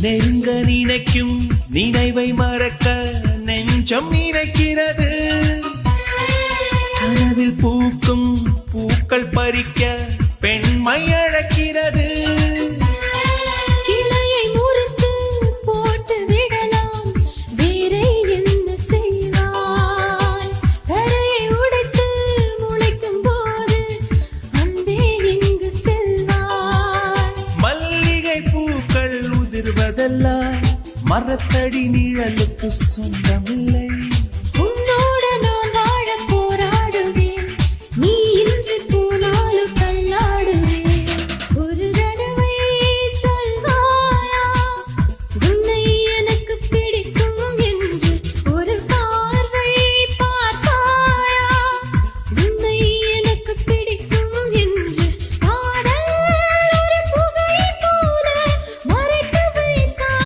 நெருங்க நினைக்கும் நினைவை மறக்க நெஞ்சம் நினைக்கிறது. கனவில் பூக்கும் பூக்கள் பறிக்க பெண்மை அழைக்கிறது. கிளையை முறித்து போட்டு விடலாம், வேறே என்ன செய்வாய்? கரையை உடைத்து முளைக்கும் போது அன்பே எங்கு செல்வாய்? மல்லிகை பூக்கள் உதிர்வதெல்லாம் மரத்தடி நிழலுக்கு சொந்தமில்லை.